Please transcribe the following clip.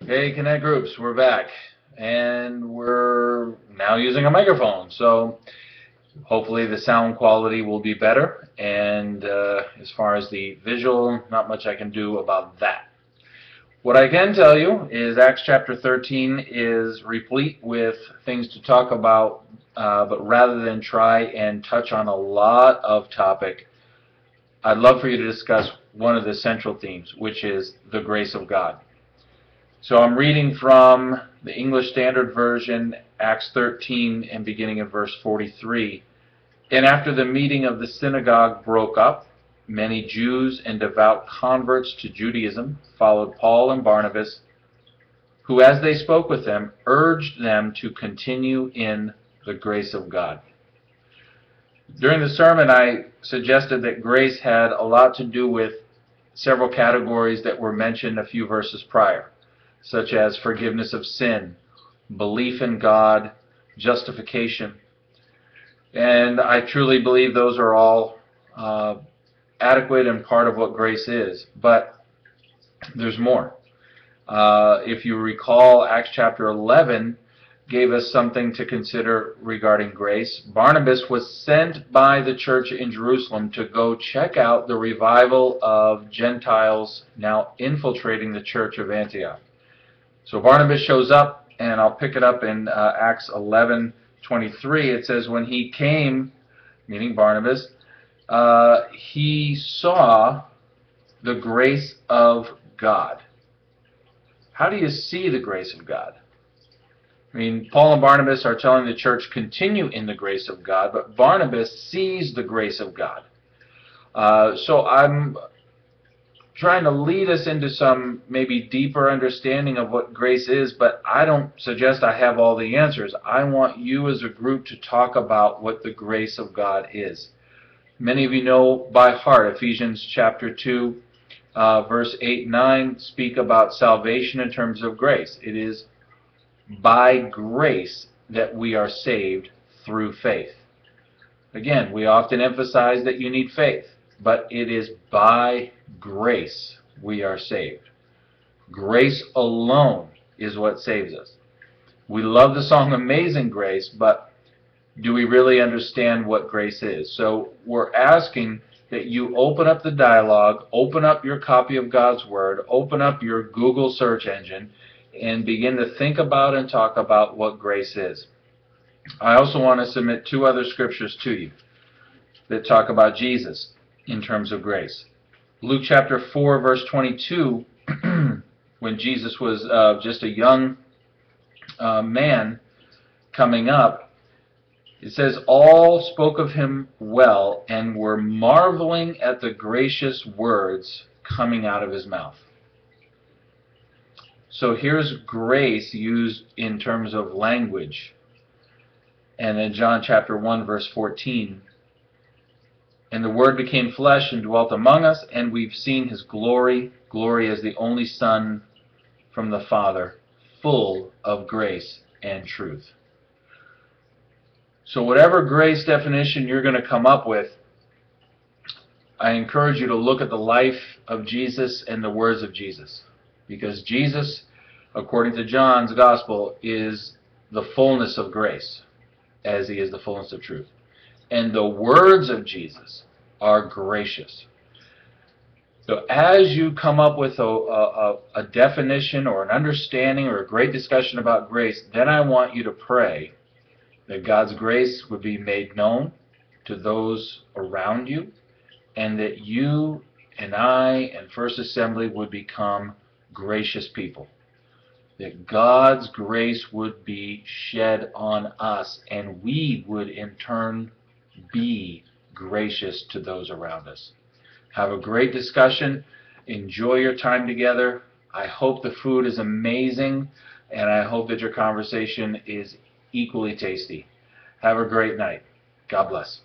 Hey, Connect Groups, we're back. And we're now using a microphone. So hopefully the sound quality will be better. And as far as the visual, not much I can do about that. What I can tell you is Acts chapter 13 is replete with things to talk about, but rather than try and touch on a lot of topic, I'd love for you to discuss one of the central themes, which is the grace of God. So I'm reading from the English Standard Version, Acts 13, and beginning at verse 43. And after the meeting of the synagogue broke up, many Jews and devout converts to Judaism followed Paul and Barnabas, who, as they spoke with them, urged them to continue in the grace of God. During the sermon, I suggested that grace had a lot to do with several categories that were mentioned a few verses prior, such as forgiveness of sin, belief in God, justification. And I truly believe those are all adequate and part of what grace is. But there's more. If you recall, Acts chapter 11 gave us something to consider regarding grace. Barnabas was sent by the church in Jerusalem to go check out the revival of Gentiles now infiltrating the church of Antioch. So Barnabas shows up, and I'll pick it up in Acts 11:23. It says, when he came, meaning Barnabas, he saw the grace of God. How do you see the grace of God? I mean, Paul and Barnabas are telling the church continue in the grace of God, but Barnabas sees the grace of God. So I'm trying to lead us into some maybe deeper understanding of what grace is, but I don't suggest I have all the answers. I want you as a group to talk about what the grace of God is. Many of you know by heart Ephesians chapter 2, verse 8 and 9 speak about salvation in terms of grace. It is by grace that we are saved through faith. Again, we often emphasize that you need faith, but it is by grace we are saved. Grace alone is what saves us. We love the song Amazing Grace, but do we really understand what grace is? So we're asking that you open up the dialogue, open up your copy of God's Word, open up your Google search engine, and begin to think about and talk about what grace is. I also want to submit two other scriptures to you that talk about Jesus in terms of grace. Luke chapter 4, verse 22, when Jesus was just a young man coming up, it says, all spoke of him well and were marveling at the gracious words coming out of his mouth. So here's grace used in terms of language. And then John chapter 1, verse 14, and the Word became flesh and dwelt among us, and we've seen His glory, glory as the only Son from the Father, full of grace and truth. So whatever grace definition you're going to come up with, I encourage you to look at the life of Jesus and the words of Jesus. Because Jesus, according to John's Gospel, is the fullness of grace, as He is the fullness of truth. And the words of Jesus are gracious. So as you come up with a definition or an understanding or a great discussion about grace, then I want you to pray that God's grace would be made known to those around you, and that you and I and First Assembly would become gracious people. That God's grace would be shed on us, and we would in turn be gracious to those around us. Have a great discussion. Enjoy your time together. I hope the food is amazing, and I hope that your conversation is equally tasty. Have a great night. God bless.